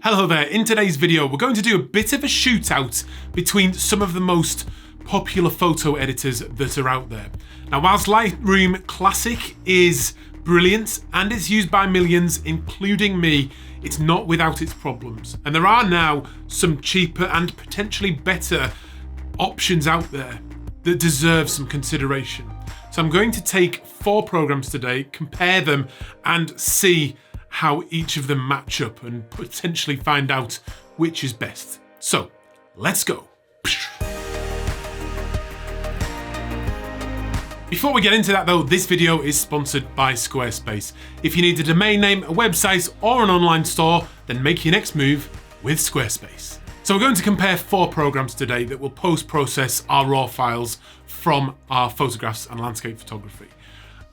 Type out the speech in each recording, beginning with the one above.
Hello there, in today's video we're going to do a bit of a shootout between some of the most popular photo editors that are out there. Now whilst Lightroom Classic is brilliant and it's used by millions, including me, it's not without its problems. And there are now some cheaper and potentially better options out there that deserve some consideration. So I'm going to take 4 programs today, compare them and see how each of them match up and potentially find out which is best. So let's go. Before we get into that though, this video is sponsored by Squarespace. If you need a domain name, a website or an online store, then make your next move with Squarespace. So we're going to compare 4 programs today that will post-process our RAW files from our photographs and landscape photography.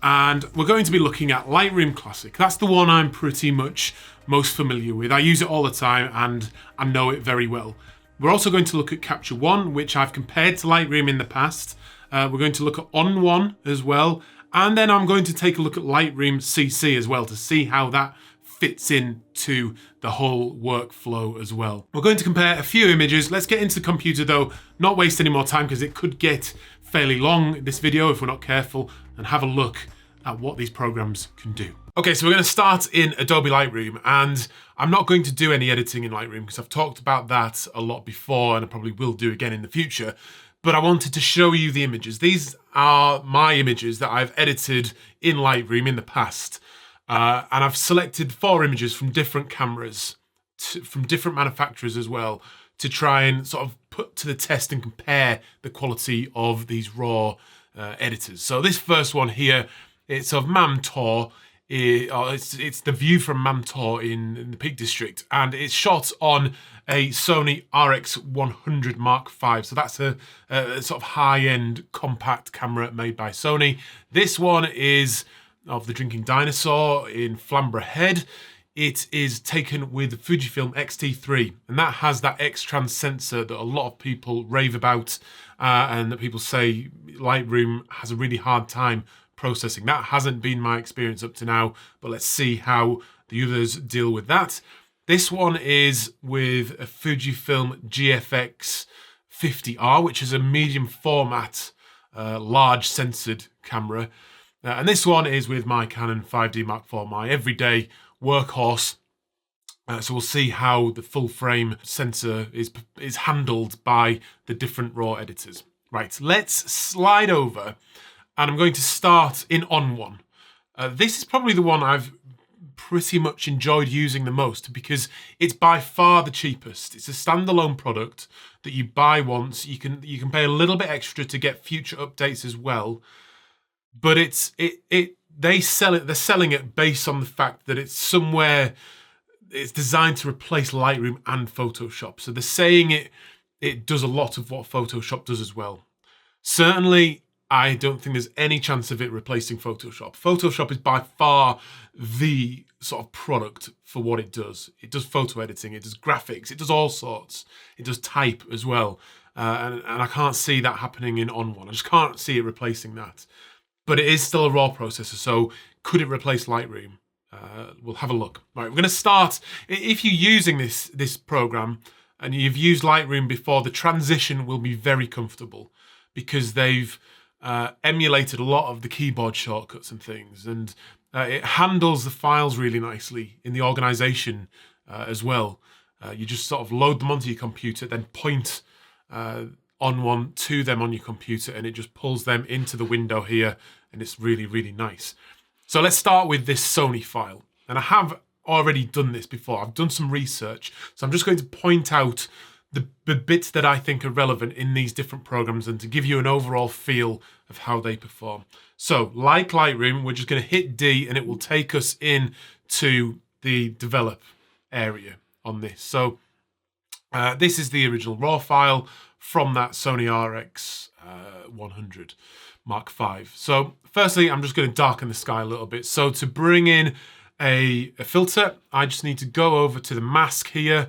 And we're going to be looking at Lightroom Classic. That's the one I'm pretty much most familiar with. I use it all the time and I know it very well. We're also going to look at Capture One, which I've compared to Lightroom in the past. We're going to look at On1 as well. And then I'm going to take a look at Lightroom CC as well to see how that fits into the whole workflow as well. We're going to compare a few images. Let's get into the computer though, not waste any more time because it could get fairly long, this video, if we're not careful, and have a look at what these programs can do. Okay, so we're going to start in Adobe Lightroom, and I'm not going to do any editing in Lightroom because I've talked about that a lot before and I probably will do again in the future, but I wanted to show you the images. These are my images that I've edited in Lightroom in the past, and I've selected 4 images from different cameras, from different manufacturers as well, to try and sort of put to the test and compare the quality of these raw editors. So this first one here, it's of Mam Tor. It's the view from Mam Tor in the Peak District, and it's shot on a Sony RX100 Mark V. So that's a sort of high-end compact camera made by Sony. This one is of the Drinking Dinosaur in Flamborough Head. It is taken with the Fujifilm X-T3, and that has that X-Trans sensor that a lot of people rave about, and that people say Lightroom has a really hard time processing. That hasn't been my experience up to now, but let's see how the others deal with that. This one is with a Fujifilm GFX 50R, which is a medium format, large censored camera. And this one is with my Canon 5D Mark IV, my everyday workhorse. So we'll see how the full frame sensor is handled by the different RAW editors. Right, let's slide over, and I'm going to start in On1. This is probably the one I've pretty much enjoyed using the most because it's by far the cheapest. It's a standalone product that you buy once. You can pay a little bit extra to get future updates as well, but they're selling it based on the fact that it's designed to replace Lightroom and Photoshop. So they're saying it does a lot of what Photoshop does as well. Certainly, I don't think there's any chance of it replacing Photoshop. Photoshop is by far the sort of product for what it does. It does photo editing, it does graphics, it does all sorts. It does type as well. And I can't see that happening in On1. I just can't see it replacing that. But it is still a RAW processor, so could it replace Lightroom? We'll have a look. Right, we're going to start. If you're using this program and you've used Lightroom before, the transition will be very comfortable because they've emulated a lot of the keyboard shortcuts and things, and it handles the files really nicely in the organization as well. You just sort of load them onto your computer, then point On1 to them on your computer, and it just pulls them into the window here, and it's really, really nice. So let's start with this Sony file. And I have already done this before. I've done some research. So I'm just going to point out the bits that I think are relevant in these different programs and to give you an overall feel of how they perform. So like Lightroom, we're just going to hit D and it will take us in to the develop area on this. So this is the original RAW file from that Sony RX 100 Mark V. So firstly, I'm just going to darken the sky a little bit. So to bring in a filter, I just need to go over to the mask here,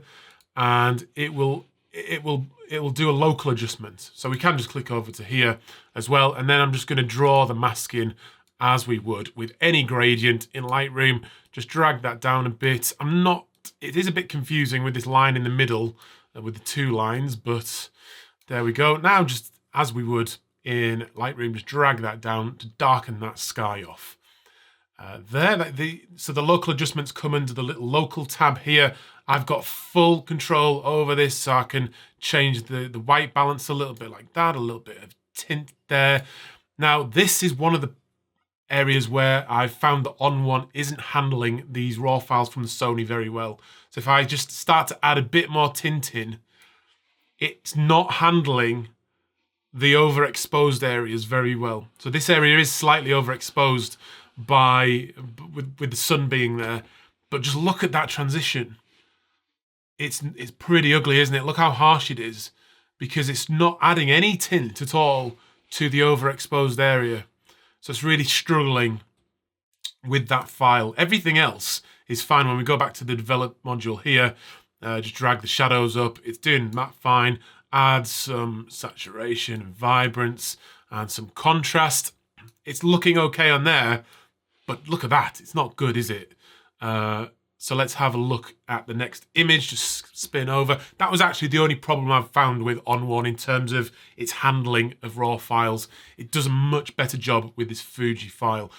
and it will do a local adjustment. So we can just click over to here as well, and then I'm just going to draw the mask in as we would with any gradient in Lightroom. Just drag that down a bit. I'm not that. It is a bit confusing with this line in the middle with the two lines, but there we go. Now, just as we would in Lightroom, just drag that down to darken that sky off. So the local adjustments come under the little local tab here. I've got full control over this, so I can change the white balance a little bit like that, a little bit of tint there. Now, this is one of the areas where I've found that On1 isn't handling these RAW files from the Sony very well. So if I just start to add a bit more tint in, it's not handling the overexposed areas very well. So this area is slightly overexposed with the sun being there, but just look at that transition. It's pretty ugly, isn't it? Look how harsh it is, because it's not adding any tint at all to the overexposed area. So it's really struggling with that file. Everything else is fine. When we go back to the develop module here, just drag the shadows up. It's doing that fine. Add some saturation and vibrance and some contrast. It's looking okay on there, but look at that. It's not good, is it? So let's have a look at the next image. Just spin over. That was actually the only problem I've found with On1 in terms of its handling of RAW files. It does a much better job with this Fuji file.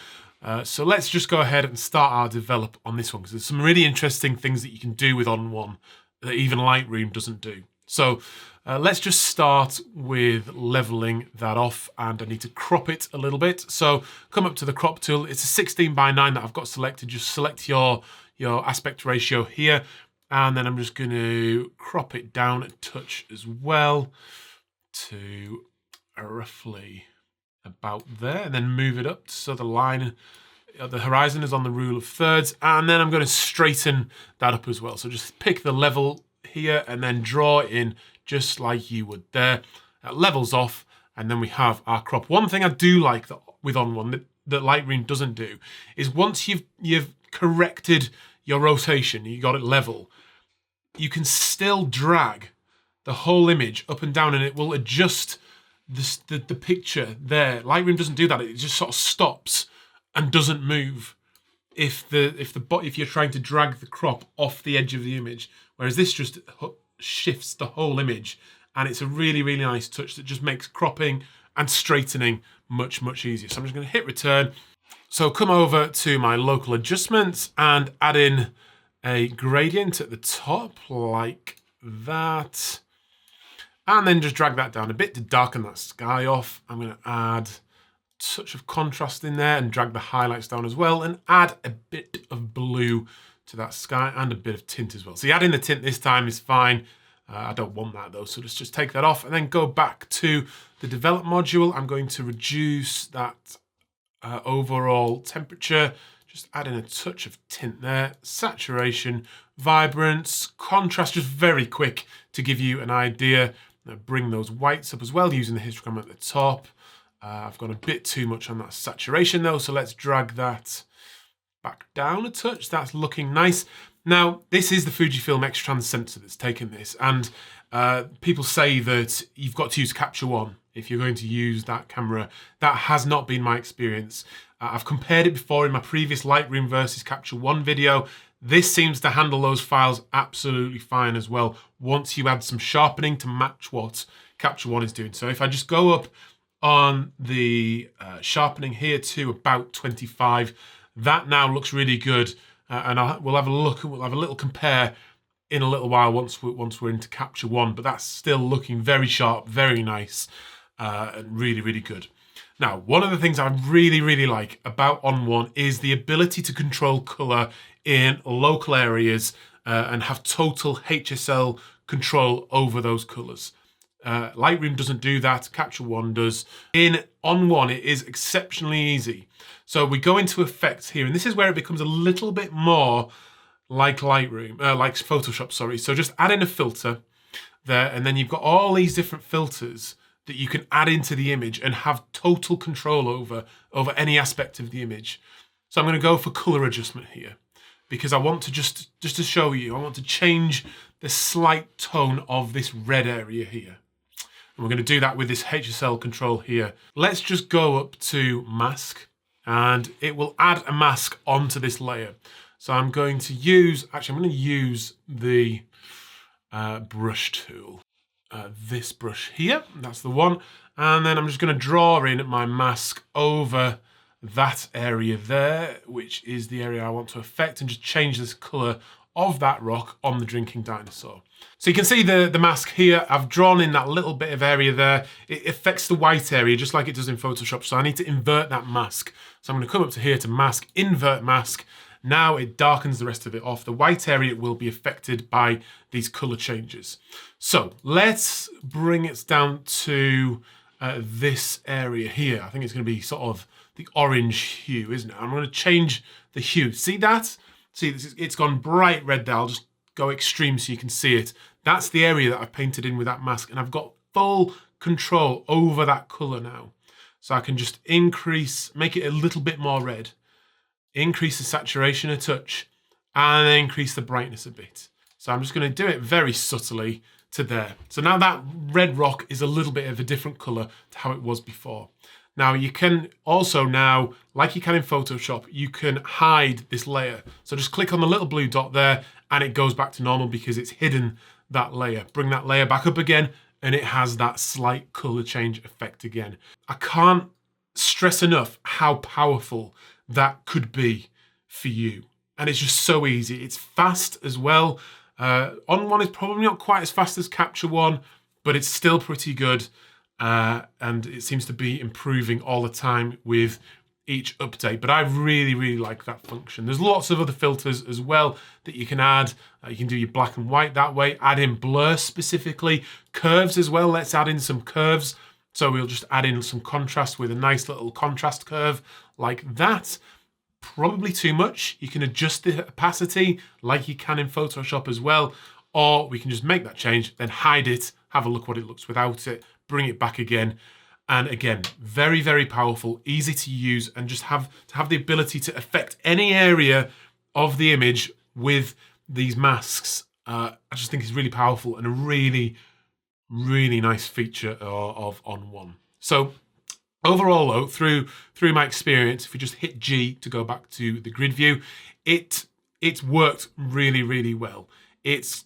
So let's just go ahead and start our develop on this one, because there's some really interesting things that you can do with On1 that even Lightroom doesn't do. So let's just start with leveling that off, and I need to crop it a little bit. So come up to the crop tool. It's a 16:9 that I've got selected. Just select your aspect ratio here, and then I'm just going to crop it down a touch as well to roughly about there, and then move it up so the line, the horizon is on the rule of thirds, and then I'm going to straighten that up as well. So just pick the level here and then draw it in just like you would there. That levels off, and then we have our crop. One thing I do like that with On1 that Lightroom doesn't do is once you've corrected your rotation, you got it level, you can still drag the whole image up and down, and it will adjust the picture there. Lightroom doesn't do that. It just sort of stops and doesn't move if you're trying to drag the crop off the edge of the image, whereas this just shifts the whole image, and it's a really, really nice touch that just makes cropping and straightening much, much easier. So I'm just going to hit return. So come over to my local adjustments and add in a gradient at the top like that. And then just drag that down a bit to darken that sky off. I'm going to add a touch of contrast in there and drag the highlights down as well, and add a bit of blue to that sky and a bit of tint as well. So adding the tint this time is fine. I don't want that though, so let's just take that off and then go back to the develop module. I'm going to reduce that overall temperature, just add in a touch of tint there, saturation, vibrance, contrast, just very quick to give you an idea. Bring those whites up as well using the histogram at the top. I've got a bit too much on that saturation though, so let's drag that back down a touch. That's looking nice. Now, this is the Fujifilm X-Trans sensor that's taken this, and people say that you've got to use Capture One if you're going to use that camera. That has not been my experience. I've compared it before in my previous Lightroom versus Capture One video. This seems to handle those files absolutely fine as well, once you add some sharpening to match what Capture One is doing. So if I just go up on the sharpening here to about 25, that now looks really good. And we'll have a look, we'll have a little compare in a little while once we're into Capture One, but that's still looking very sharp, very nice, and really, really good. Now, one of the things I really, really like about On1 is the ability to control color in local areas and have total HSL control over those colors. Lightroom doesn't do that, Capture One does. In On1, it is exceptionally easy. So we go into effects here, and this is where it becomes a little bit more like Lightroom, like Photoshop, sorry. So just add in a filter there, and then you've got all these different filters that you can add into the image and have total control over any aspect of the image. So I'm going to go for color adjustment here, because I want to just to show you, I want to change the slight tone of this red area here. And we're going to do that with this HSL control here. Let's just go up to mask, and it will add a mask onto this layer. So I'm going to use, actually I'm going to use the brush tool. This brush here, that's the one. And then I'm just going to draw in my mask over that area there, which is the area I want to affect, and just change this colour of that rock on the drinking dinosaur. So you can see the mask here. I've drawn in that little bit of area there. It affects the white area just like it does in Photoshop. So I need to invert that mask. So I'm going to come up to here to mask, invert mask. Now it darkens the rest of it off. The white area will be affected by these colour changes. So let's bring it down to this area here. I think it's going to be sort of the orange hue, isn't it? I'm going to change the hue. See that? See, it's gone bright red there. I'll just go extreme so you can see it. That's the area that I've painted in with that mask, and I've got full control over that colour now. So I can just increase, make it a little bit more red, increase the saturation a touch, and then increase the brightness a bit. So I'm just going to do it very subtly to there. So now that red rock is a little bit of a different colour to how it was before. Now you can also now, like you can in Photoshop, you can hide this layer. So just click on the little blue dot there and it goes back to normal because it's hidden that layer. Bring that layer back up again and it has that slight colour change effect again. I can't stress enough how powerful that could be for you. And it's just so easy. It's fast as well. On1 is probably not quite as fast as Capture One, but it's still pretty good. And it seems to be improving all the time with each update. But I really, really like that function. There's lots of other filters as well that you can add. You can do your black and white that way, add in blur specifically, curves as well. Let's add in some curves. So we'll just add in some contrast with a nice little contrast curve like that. Probably too much. You can adjust the opacity like you can in Photoshop as well, or we can just make that change, then hide it, have a look what it looks without it, bring it back again. And again, very, very powerful, easy to use, and just have the ability to affect any area of the image with these masks. I just think it's really powerful and a really, really nice feature of On1. So overall though, through my experience, if we just hit G to go back to the grid view, it's worked really, really well. It's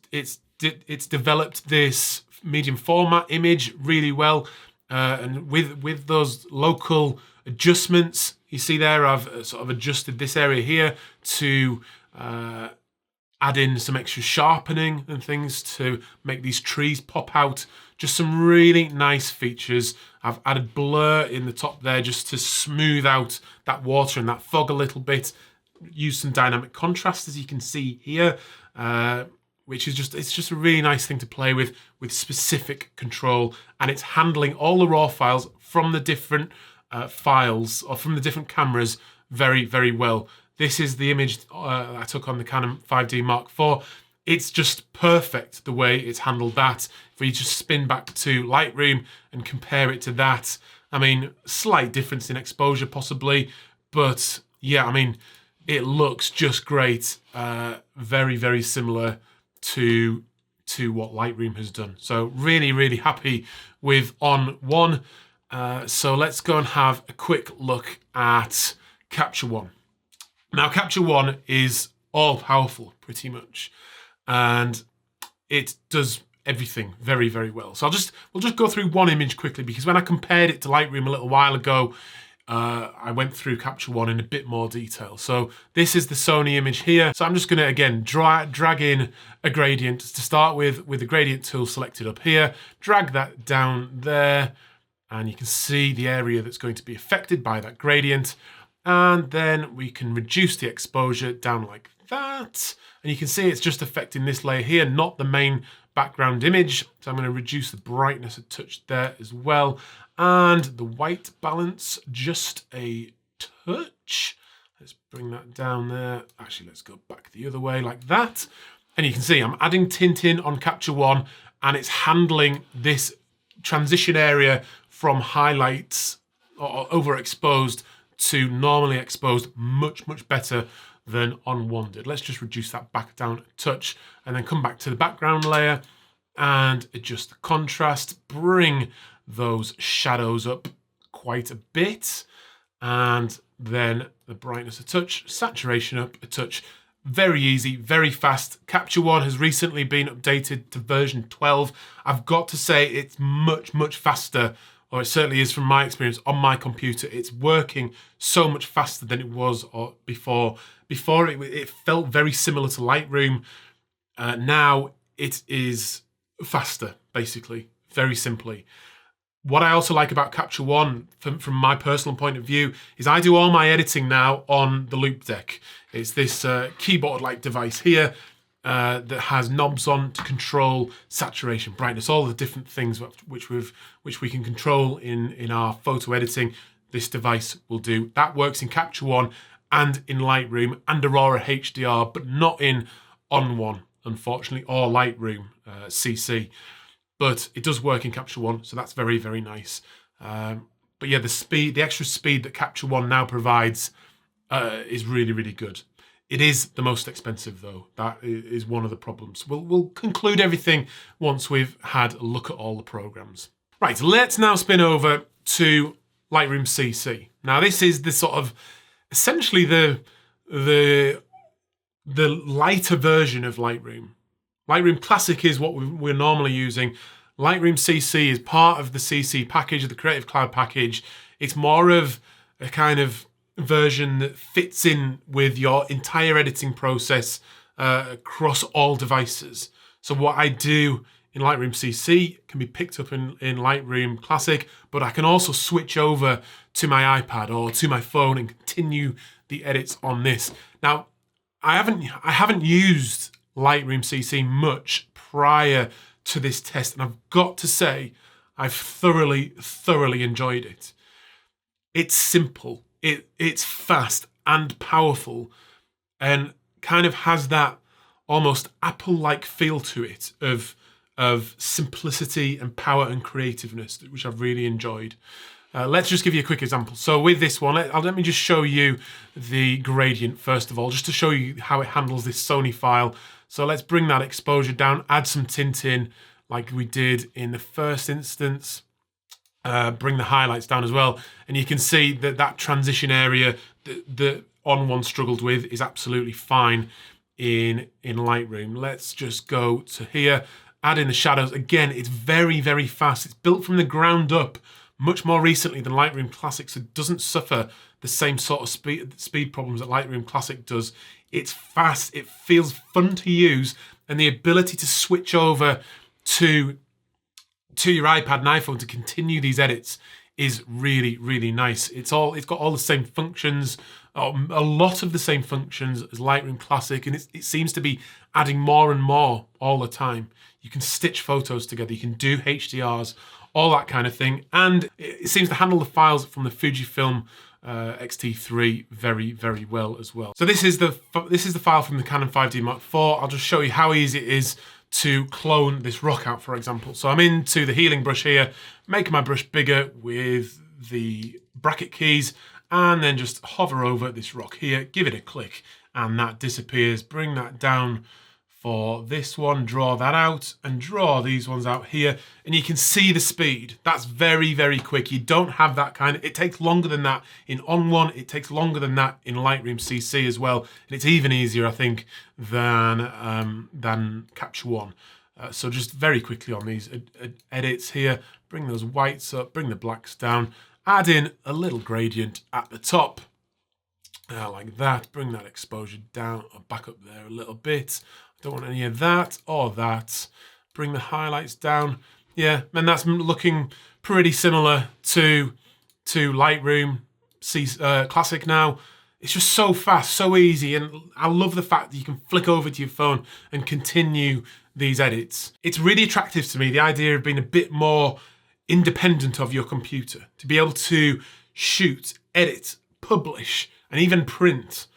developed this medium format image really well, and with those local adjustments, you see there I've sort of adjusted this area here to add in some extra sharpening and things to make these trees pop out. Just some really nice features. I've added blur in the top there just to smooth out that water and that fog a little bit. Use some dynamic contrast, as you can see here, which is it's a really nice thing to play with specific control, and it's handling all the raw files from the different files or from the different cameras very, very well. This is the image I took on the Canon 5D Mark IV. It's just perfect the way it's handled that. If we just spin back to Lightroom and compare it to that, I mean, slight difference in exposure possibly, but yeah, I mean, it looks just great. Very, very similar to what Lightroom has done. So really, really happy with On1. So let's go and have a quick look at Capture One. Now, Capture One is all powerful pretty much, and it does everything very, very well. So we'll just go through one image quickly, because when I compared it to Lightroom a little while ago, I went through Capture One in a bit more detail. So this is the Sony image here. So I'm just gonna, again, drag in a gradient to start with the gradient tool selected up here, drag that down there, and you can see the area that's going to be affected by that gradient. And then we can reduce the exposure down like that. And you can see it's just affecting this layer here, not the main background image. So I'm going to reduce the brightness a touch there as well. And the white balance just a touch. Let's bring that down there. Actually, let's go back the other way like that. And you can see I'm adding tint in on Capture One, and it's handling this transition area from highlights or overexposed to normally exposed much, much better than On1 did. Let's just reduce that back down a touch and then come back to the background layer and adjust the contrast, bring those shadows up quite a bit, and then the brightness a touch, saturation up a touch, Very easy, very fast. Capture One has recently been updated to version 12. I've got to say it's much, much faster, or it certainly is from my experience on my computer. It's working so much faster than it was before. Before it felt very similar to Lightroom. Now it is faster, basically, very simply. What I also like about Capture One, from my personal point of view, is I do all my editing now on the Loop Deck. It's this keyboard-like device here that has knobs on to control saturation, brightness, all the different things which we can control in our photo editing. This device will do. That works in Capture One and in Lightroom and Aurora HDR, but not in On1, unfortunately, or Lightroom CC. But it does work in Capture One, so that's very, very nice. But yeah, the extra speed that Capture One now provides is really, really good. It is the most expensive though. That is one of the problems. We'll conclude everything once we've had a look at all the programs. Right, let's now spin over to Lightroom CC. Now this is the sort of, essentially the lighter version of Lightroom. Lightroom Classic is what we're normally using. Lightroom CC is part of the CC package, of the Creative Cloud package. It's more of a kind of version that fits in with your entire editing process across all devices. So what I do in Lightroom CC can be picked up in Lightroom Classic, but I can also switch over to my iPad or to my phone and continue the edits on this. Now, I haven't used Lightroom CC much prior to this test, and I've got to say I've thoroughly enjoyed it. It's simple, it's fast and powerful, and kind of has that almost Apple-like feel to it of simplicity and power and creativeness, which I've really enjoyed. Let's just give you a quick example. So with this one, let me just show you the gradient first of all, just to show you how it handles this Sony file. So let's bring that exposure down, add some tint in like we did in the first instance. Bring the highlights down as well. And you can see that that transition area that On1 struggled with is absolutely fine in Lightroom. Let's just go to here, add in the shadows. Again, it's very, very fast. It's built from the ground up much more recently than Lightroom Classic, so it doesn't suffer the same sort of speed problems that Lightroom Classic does. It's fast, it feels fun to use, and the ability to switch over to your iPad and iPhone to continue these edits is really, really nice. It's got all the same functions, a lot of the same functions as Lightroom Classic, and it seems to be adding more and more all the time. You can stitch photos together, you can do HDRs, all that kind of thing, and it seems to handle the files from the Fujifilm X-T3 very, very well as well. So this is the file from the Canon 5D Mark IV. I'll just show you how easy it is to clone this rock out, for example. So I'm into the healing brush here, make my brush bigger with the bracket keys, and then just hover over this rock here, give it a click, and that disappears. Bring that down for this one, draw that out, and draw these ones out here, and you can see the speed. That's very, very quick. You don't have that kind of, it takes longer than that in On1, it takes longer than that in Lightroom CC as well, and it's even easier, I think, than Capture One. So just very quickly on these edits here, bring those whites up, bring the blacks down, add in a little gradient at the top, like that, bring that exposure down, or back up there a little bit. Don't want any of that or that. Bring the highlights down. Yeah, and that's looking pretty similar to Lightroom Classic now. It's just so fast, so easy, and I love the fact that you can flick over to your phone and continue these edits. It's really attractive to me, the idea of being a bit more independent of your computer, to be able to shoot, edit, publish, and even print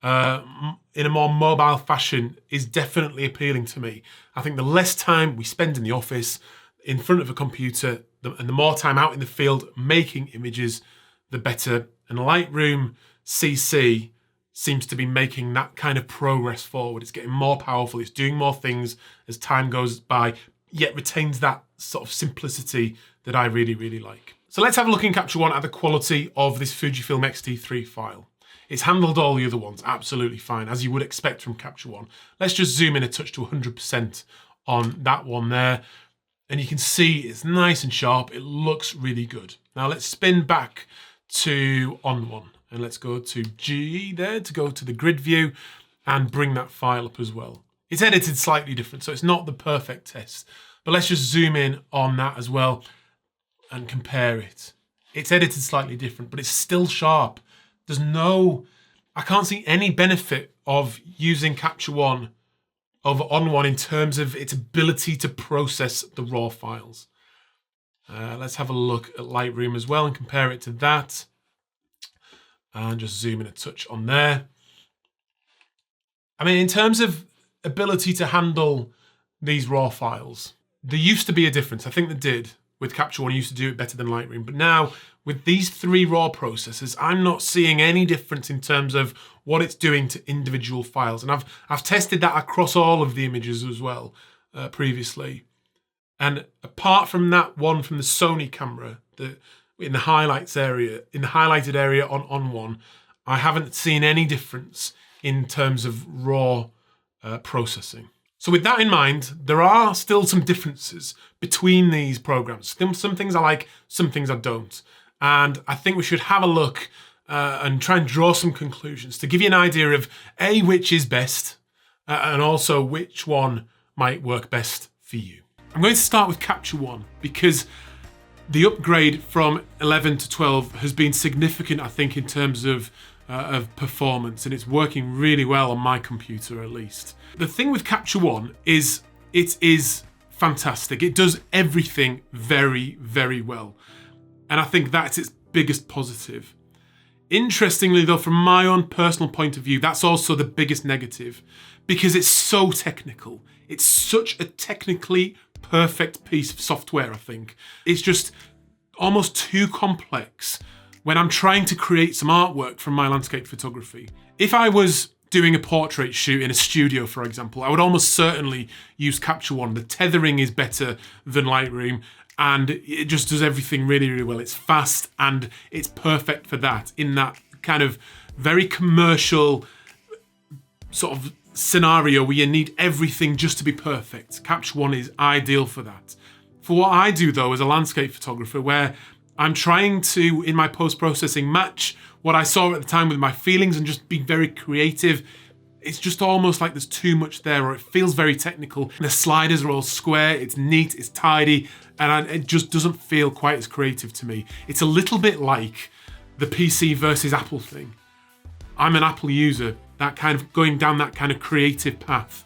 in a more mobile fashion is definitely appealing to me. I think the less time we spend in the office in front of a computer and the more time out in the field making images, the better. And Lightroom CC seems to be making that kind of progress forward. It's getting more powerful, it's doing more things as time goes by, yet retains that sort of simplicity that I really, really like. So let's have a look in Capture One at the quality of this Fujifilm X-T3 file. It's handled all the other ones absolutely fine, as you would expect from Capture One. Let's just zoom in a touch to 100% on that one there. And you can see it's nice and sharp. It looks really good. Now let's spin back to On1 and let's go to G there to go to the grid view and bring that file up as well. It's edited slightly different, so it's not the perfect test, but let's just zoom in on that as well and compare it. It's edited slightly different, but it's still sharp. I can't see any benefit of using Capture One over On1 in terms of its ability to process the raw files. Let's have a look at Lightroom as well and compare it to that. And just zoom in a touch on there. I mean, in terms of ability to handle these raw files, there used to be a difference. I think there did. With Capture One, used to do it better than Lightroom. But now, with these 3 raw processors, I'm not seeing any difference in terms of what it's doing to individual files. And I've tested that across all of the images as well previously. And apart from that one from the Sony camera, in the highlighted area on On1, I haven't seen any difference in terms of raw processing. So with that in mind, there are still some differences between these programs. Some things I like, some things I don't. And I think we should have a look and try and draw some conclusions to give you an idea of A, which is best, and also which one might work best for you. I'm going to start with Capture One because the upgrade from 11 to 12 has been significant, I think, in terms of performance, and it's working really well on my computer at least. The thing with Capture One is it is fantastic. It does everything very, very well. And I think that's its biggest positive. Interestingly though, from my own personal point of view, that's also the biggest negative because it's so technical. It's such a technically perfect piece of software, I think. It's just almost too complex when I'm trying to create some artwork from my landscape photography. If I was doing a portrait shoot in a studio, for example, I would almost certainly use Capture One. The tethering is better than Lightroom, and it just does everything really, really well. It's fast and it's perfect for that, in that kind of very commercial sort of scenario where you need everything just to be perfect. Capture One is ideal for that. For what I do though as a landscape photographer, where I'm trying to, in my post-processing, match what I saw at the time with my feelings and just be very creative, it's just almost like there's too much there, or it feels very technical. The sliders are all square, it's neat, it's tidy, and it just doesn't feel quite as creative to me. It's a little bit like the PC versus Apple thing. I'm an Apple user, that kind of going down that kind of creative path,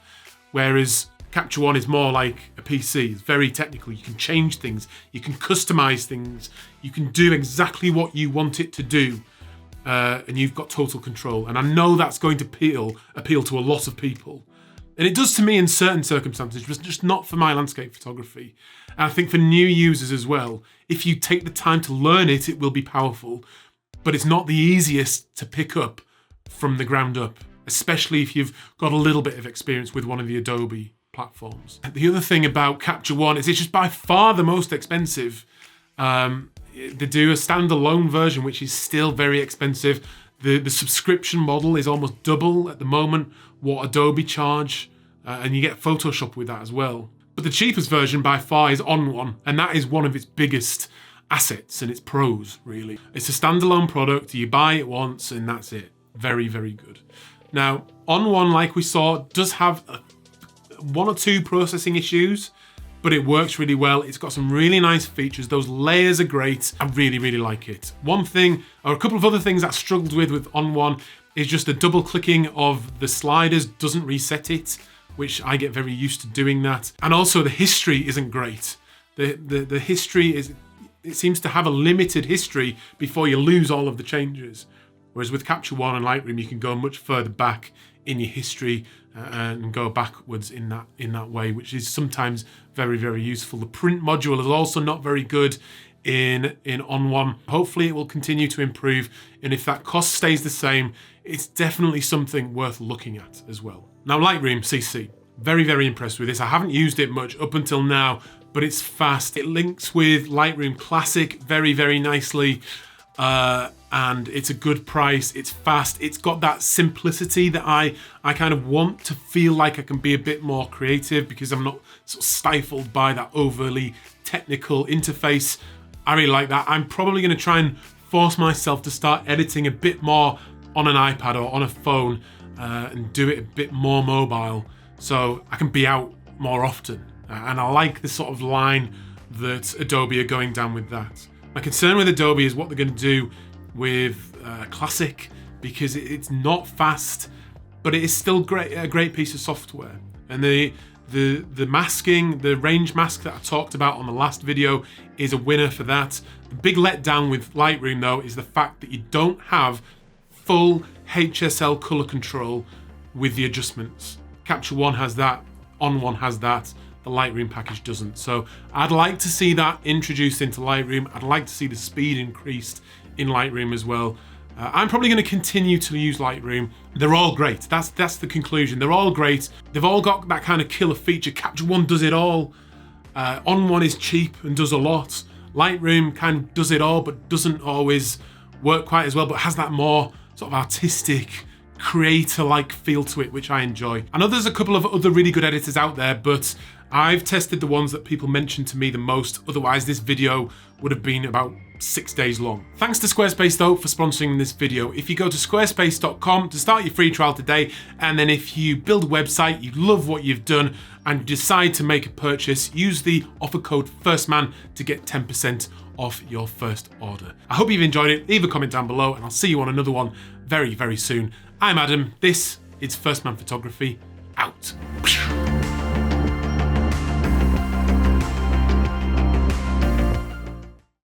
whereas Capture One is more like a PC. It's very technical. You can change things, you can customize things, you can do exactly what you want it to do, and you've got total control. And I know that's going to appeal to a lot of people. And it does to me in certain circumstances, but just not for my landscape photography. And I think for new users as well, if you take the time to learn it, it will be powerful. But it's not the easiest to pick up from the ground up, especially if you've got a little bit of experience with one of the Adobe platforms. The other thing about Capture One is it's just by far the most expensive. They do a standalone version, which is still very expensive. The subscription model is almost double at the moment what Adobe charge, and you get Photoshop with that as well. But the cheapest version by far is On1, and that is one of its biggest assets and its pros, really. It's a standalone product, you buy it once and that's it. Very, very good. Now, On1, like we saw, does have one or two processing issues, but it works really well. It's got some really nice features. Those layers are great. I really, really like it. One thing, or a couple of other things I struggled with On1 is just the double clicking of the sliders doesn't reset it, which I get very used to doing that. And also the history isn't great. The history it seems to have a limited history before you lose all of the changes. Whereas with Capture One and Lightroom, you can go much further back in your history and go backwards in that way, which is sometimes very, very useful. The print module is also not very good in On1. Hopefully it will continue to improve, and if that cost stays the same, it's definitely something worth looking at as well. Now, Lightroom CC, very, very impressed with this. I haven't used it much up until now, but it's fast. It links with Lightroom Classic very, very nicely. and it's a good price, it's fast, it's got that simplicity that I kind of want to feel like I can be a bit more creative because I'm not sort of stifled by that overly technical interface. I really like that. I'm probably going to try and force myself to start editing a bit more on an iPad or on a phone and do it a bit more mobile so I can be out more often. And I like the sort of line that Adobe are going down with that. My concern with Adobe is what they're going to do with Classic, because it's not fast, but it is still a great piece of software. And the masking, the range mask that I talked about on the last video is a winner for that. The big letdown with Lightroom though is the fact that you don't have full HSL color control with the adjustments. Capture One has that, On1 has that, the Lightroom package doesn't. So I'd like to see that introduced into Lightroom. I'd like to see the speed increased in Lightroom as well. I'm probably going to continue to use Lightroom. They're all great. That's the conclusion. They're all great. They've all got that kind of killer feature. Capture One does it all. On1 is cheap and does a lot. Lightroom kind of does it all, but doesn't always work quite as well, but has that more sort of artistic, creator-like feel to it, which I enjoy. I know there's a couple of other really good editors out there, but I've tested the ones that people mention to me the most. Otherwise, this video would have been about 6 days long. Thanks to Squarespace though for sponsoring this video. If you go to squarespace.com to start your free trial today, and then if you build a website, you love what you've done, and decide to make a purchase, use the offer code FIRSTMAN to get 10% off your first order. I hope you've enjoyed it. Leave a comment down below, and I'll see you on another one very, very soon. I'm Adam. This is First Man Photography. Out.